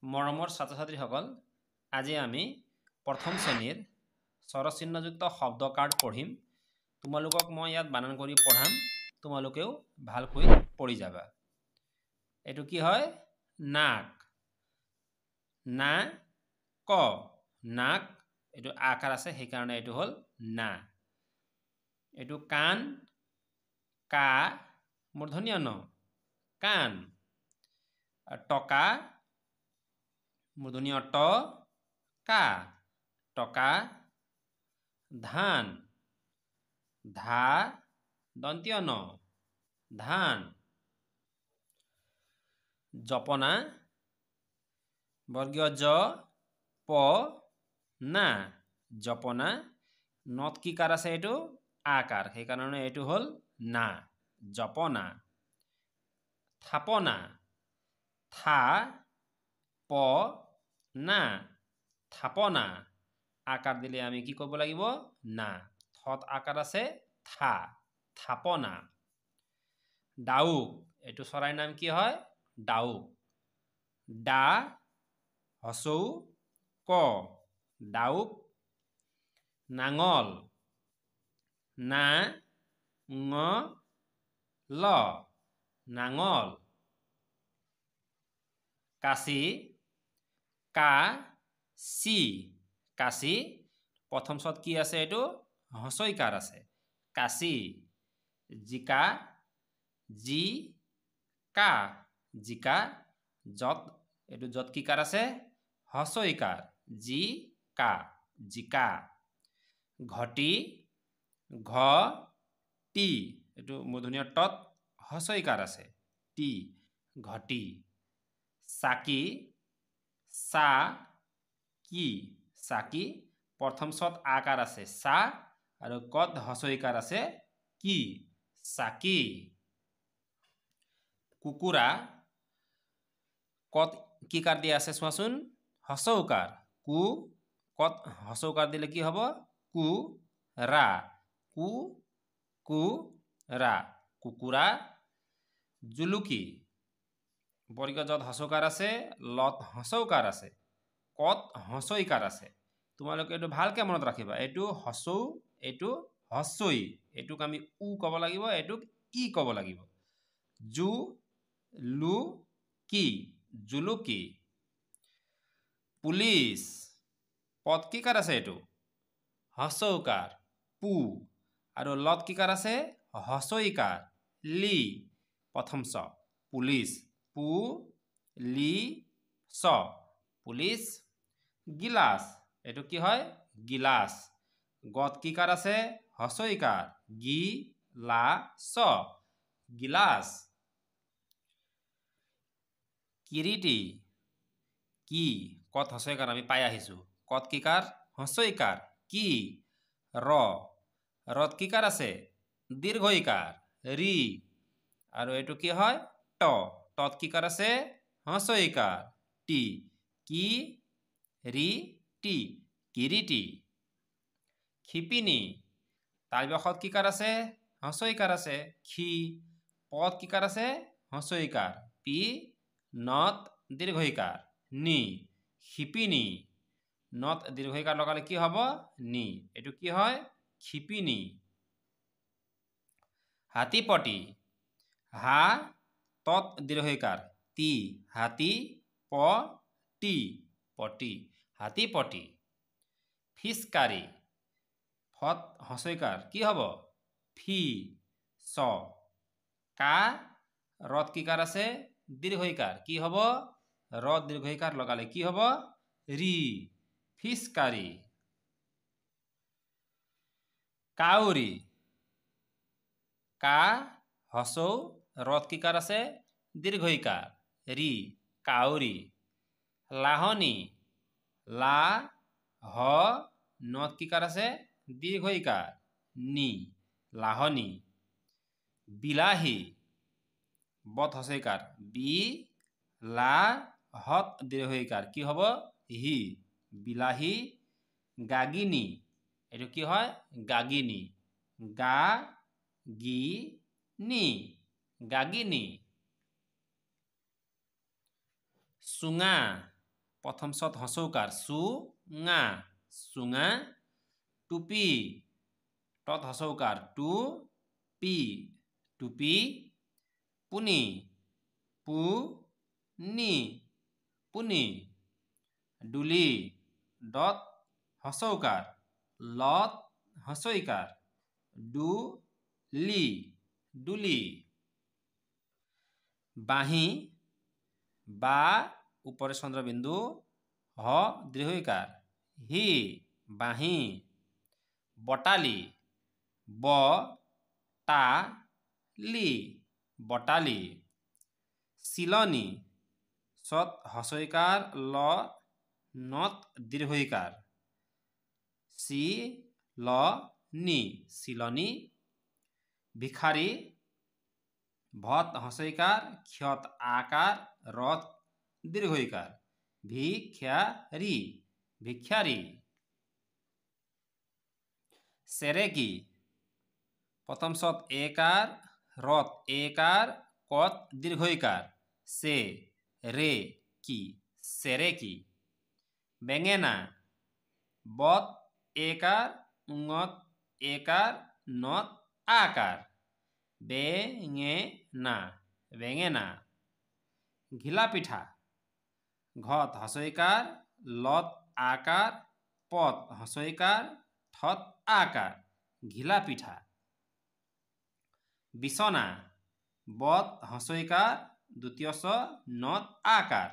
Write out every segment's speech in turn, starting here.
মৰমৰ ছাত্ৰ ছাত্ৰীসকল, আজি আমি প্ৰথম শ্ৰেণীৰ স্বৰচিহ্নযুক্ত শব্দ কাৰ্ড পঢ়িম। তোমালোকক মই ইয়াত বানান কৰি পঢ়াম, তোমালোকেও ভালকৈ পঢ়ি যাবা। এইটো কি হয়? নাক, না ক, নাক, এইটো আকাৰ আছে সেইকাৰণে এইটো হ'ল না। এইটো কাণ, কা মূৰ্ধন্য ন, কাণ। টকা মূৰ্ধন্য ট, কা, টকা। ধান, ধা দন্ত্য ন, ধান। জপনা বৰ্গীয় জ, প, না, জপনা। নত কি কাৰ আছে? এইটো আকাৰ, সেইকাৰণে এইটো হ'ল না, জপনা। থাপনা, থা প না, থাপনা। আকাৰ দিলে আমি কি কৰিব লাগিব? না। থত আকাৰ আছে থা, থাপনা। ডাউক, এইটো চৰাইৰ নাম কি হয়? ডাউক। ডা হচৌ ক, ডাউক। নাঙল, না ঙ ল, নাঙল। কাঁচি, কা চি, কাঁচি। প্ৰথম চত কি আছে? এইটো হচৈকাৰ আছে, কাঁচি। জিকা, জি কা, জিকা। যত, এইটো যত কি কাৰ আছে? হচৈকাৰ, জি কা, জিকা। ঘটি, ঘ টি, এইটো মূৰ্ধন্য টত হচৈকাৰ আছে, টি, ঘটি। চাকি, চা কি, চাকি। প্ৰথম চত আকাৰ আছে চা আৰু কত হচৈকাৰ আছে কি, চাকি। কুকুৰা, কত কি কাৰ দিয়া আছে চোৱাচোন? হচৌকাৰ, কু। কত হচৌকাৰ দিলে কি হব? কু ৰা, কু, কু ৰা, কুকুৰা। জুলুকি, বৰ্গীয় যত হচৌকাৰ আছে, লত হচৌকাৰ আছে, কত হচৈকাৰ আছে। তোমালোকে এইটো ভালকে মনত ৰাখিবা। এইটো হচৌ, এইটো হচৈ। এইটোক আমি উ কব লাগিব, এইটোক ই কব লাগিব। জু লু কি, জুলুকি। পুলিচ, পদ কি কাৰ আছে? এইটো হচৌকাৰ, পু। আৰু লত কি কাৰ আছে? হচৈকাৰ, লি। প্ৰথম চ, পুলিচ, পু লি চ, পুলিচ। গিলাচ, এইটো কি হয়? গিলাচ। গত কি কাৰ আছে? হচৈকাৰ, গি লা চ, গিলাচ। কিৰীটি, কি, কত হচৈকাৰ আমি পাই আহিছো, কত কি কাৰ? হচৈকাৰ, কি। ৰ, ৰত কি কাৰ আছে? দীৰ্ঘইকাৰ, ৰি। আৰু এইটো কি হয়? ট, টত কি কাৰ আছে? হচৈকাৰ, টি, কি ৰি টি, কিৰীটি। ক্ষিপিনী, তাৰ বিশত কি কাৰ আছে? হচৈকাৰ আছে, খি। পদ কি কাৰ আছে? হচৈকাৰ, পি। নত দীৰ্ঘইকাৰ, নি, ক্ষিপিনী। নত দীৰ্ঘইকাৰ লগালে কি হব? নি। এইটো কি হয়? ক্ষিপিনী। হাতীপটি, হা তত দীৰ্ঘইকাৰ, তি, হাতী, প টি, পটি, হাতীপটি। ফিচকাৰি, ফত হচৈকাৰ, কি হব? ফি, চ। কা ৰত কি কাৰ আছে? দীৰ্ঘইকাৰ, কি হব? ৰত দীৰ্ঘইকাৰ লগালে কি হব? ৰি, ফিচকাৰি। কাউৰী, কা হচৌ, ৰত কি কাৰ আছে? দীৰ্ঘইকাৰ, ৰি, কাউৰী। লাহনী, লা হ নত কি কাৰ আছে? দীৰ্ঘইকাৰ, নি, লাহনী। বিলাহী, বত হচৈকাৰ, বি লা হত দীৰ্ঘইকাৰ, কি হব? হি, বিলাহী। গাগিনী, এইটো কি হয়? গাগিনী, গা গি নি, গাগিনী। চুঙা, प्रथम सत हसौकार सुङा सुङा टुपी तत हसौकार टु पी टुपी पुनी पु नी पुनी डुली डत हसौकार লত हसैकार डु ली डुली बाही बा ऊपर चंद्रबिंदु ह दीर्घईकार हि बाही बटाली ब टा ली बटाली सिलनी सत हसैकार ल नत दीर्घईकार सि ल नी सिलनी भिखारी भत हसैकार क्षत आकार रत दीर्घईकार भिखारी भिखारी सेरेकी प्रथम सत एकार रत एकार कत दीर्घईकार से रे की सेरेकी बेंगेना बत एकार उंगत एकार नत आकार बेंगेना बेंगेना घिला पिठा घत हसैकार লত आकार पत हसैकार ठत आकार घिला पिठा बिछना बत हसैकार द्वितीय स नत आकार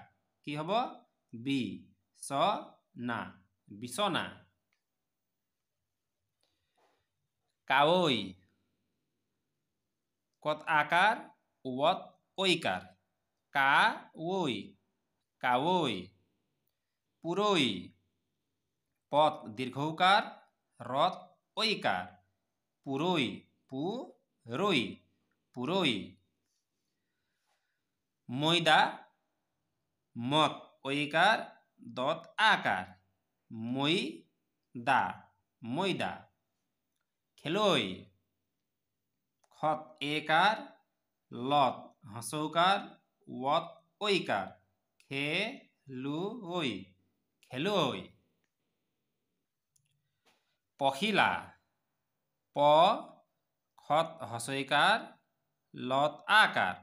कि हब बि स ना बिछना कावई कत आकार वत ओइकार कावई कावई पुरोई पत दीर्घौकार रत ओइकार पुरोई पुरोई पुरोई मैदा मत ओइकार दत आकार मैदा मैदा खेलोई खत एकार লত हसौकार वत ओइकार खेलुई खेलुई पखिला प खत हसैकार লত आकार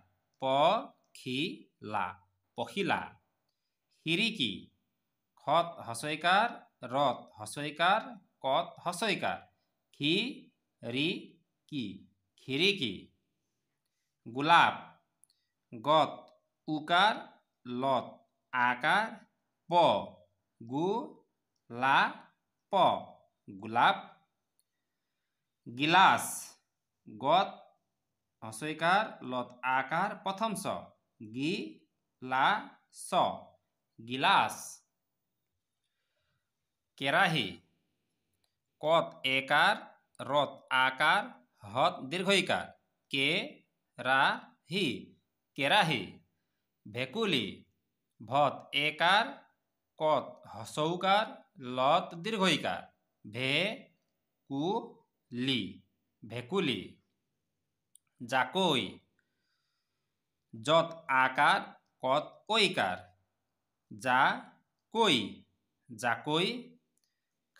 पखिला पखिला हिरिकी खत हसैकार रत हसैकार कत हसैकार खिरिकी खिरिकी गुलाब गत उकार লত आकार प गु ला प गुलाब गिलास गत हसैकार লত आकार प्रथम स गि ला स गिलास केराही कत एकार रत आकार हत दीर्घईकार के रा ही केराही भेकुली भत एकार कत हसौकार লত दीर्घईकार भेकुली भेकुली जाकोई जत आकार कत ओइकार जा कोई जाकोई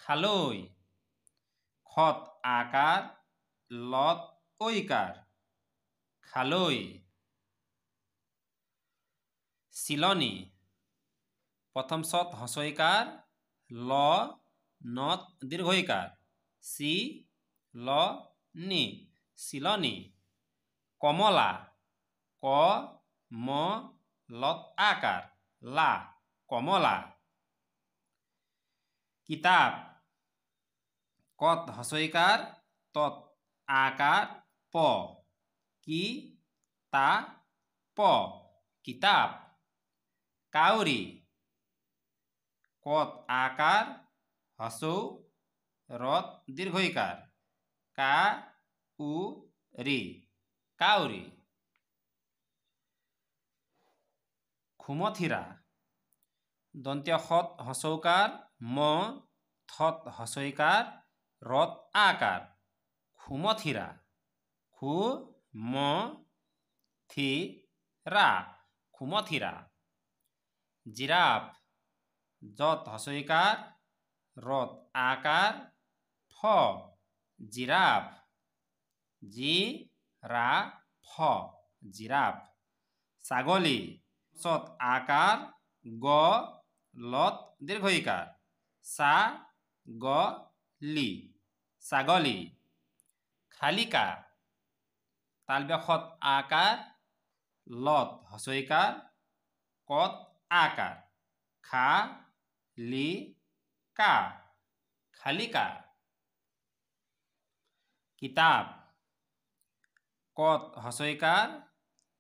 खालोई खत आकार লত ओइकार खालोई सिलनी प्रथम सत हसैकार ल नत दीर्घईकार सि ल नी सिलनी कमला क म লত आकार ला कमला किताब कत हसैकार तत आकार प कि ता प किताब काउरी कत आकार हसौ रत दीर्घईकार का उ री काउरी खुमथिरा दन्त्य खत हसौकार म थत हसैकार रत आकार खुमथिरा खु म थि रा खुमथिरा जिराफ যত হস্যইকাৰ ৰত আকাৰ ফ জিৰাফ জিৰাফ জিৰাফ ছাগলী চত আকাৰ গ লত দীৰ্ঘইকাৰ ছাগলী ছাগলী খালিকা তালব্যখত আকাৰ লত হস্যইকাৰ কত আকাৰ খা লি কা খালিকা কিতাপ কত হস্যইকাৰ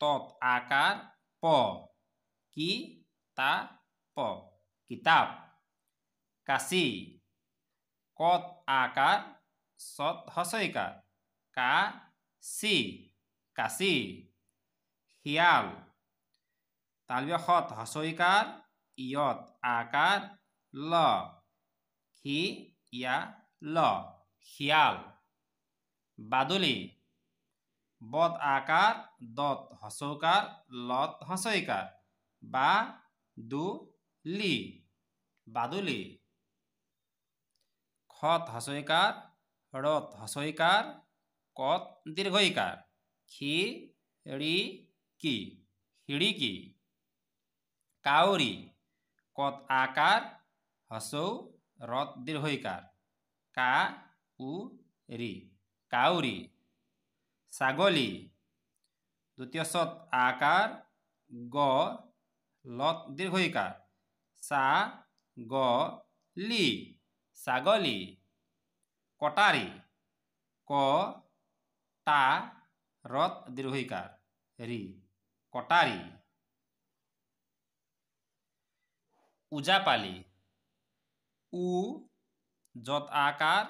তত আকাৰ প কি তা প কিতাপ কাশী কত আকাৰ চত হস্যইকাৰ কা চি কাশী শিয়াল তালব্যখত হস্যইকাৰ ইয়ত আকাৰ ল খি ইয়া ল শিয়াল বাদুলি বদ আকাৰ দত হস্যইকাৰ লত হস্যইকাৰ বা দু লি বাদুলি খত হস্যইকাৰ ৰত হস্যইকাৰ কত দীৰ্ঘইকাৰ খিৰিকী খিৰিকী কাউৰী কত আকাৰ হস্যৌ ৰত দীৰ্ঘইকাৰ কা উ ৰি কাউৰী ছাগলী দ্বিতীয় চত আকাৰ গ লত দীৰ্ঘইকাৰ চা গ লি ছাগলী কটাৰী ক টা ৰত দীৰ্ঘইকাৰ ৰি কটাৰী ওজাপালি উ যত আকাৰ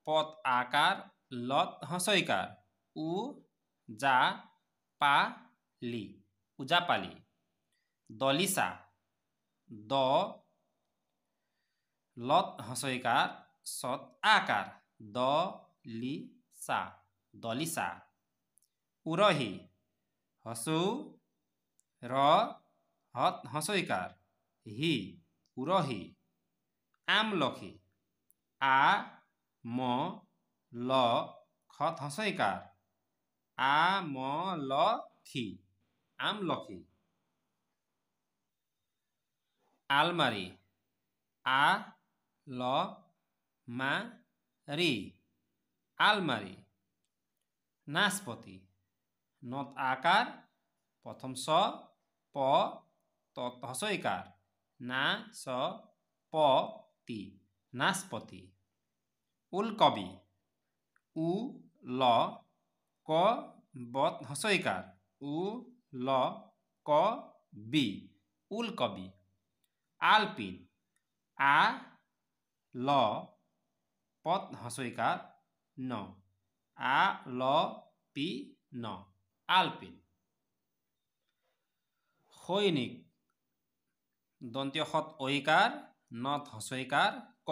পত আকাৰ লত হস্যইকাৰ উ যা পা লি ওজাপালি দলিচা দ লত হস্যইকাৰ চত আকাৰ দ লি চা দলিচা উৰহি হস্যৌ ৰ হত হস্যইকাৰ হি উৰহি আমলখি আ ম ল খত হস্যইকাৰ আমলখি আমলখি আলমাৰি আ ল মা ৰি আলমাৰি নাচপতি নত আকাৰ প্ৰথম চ প তত হস্যইকাৰ না চ প তি নাচপতি ওলকবি উ ল ক বত হস্যইকাৰ উ ল ক বি ওলকবি আলপিন আ ল পত হস্যইকাৰ ন আ ল পি ন আলপিন সৈনিক দন্ত্য ঐকাৰ নত হস্যইকাৰ ক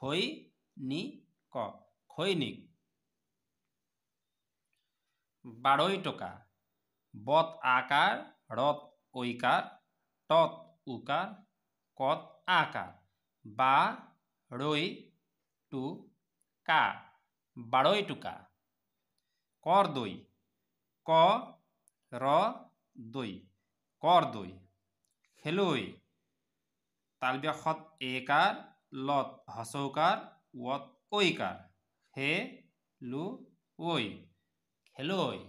খৈ নি ক খৈনিক বাঢ়ৈ টকা বত আকাৰ ৰত ঐকাৰ তত উকাৰ কত আকাৰ বা ৰৈ টু কা বাঢ়ৈ টোকা কৰদৈ ক ৰ দৈ কৰদৈ খেলুৱৈ তালব্যখত একাৰ লত হস্যৌকাৰ ৱত ঐকাৰ হে লু ঐ খেলুৱৈ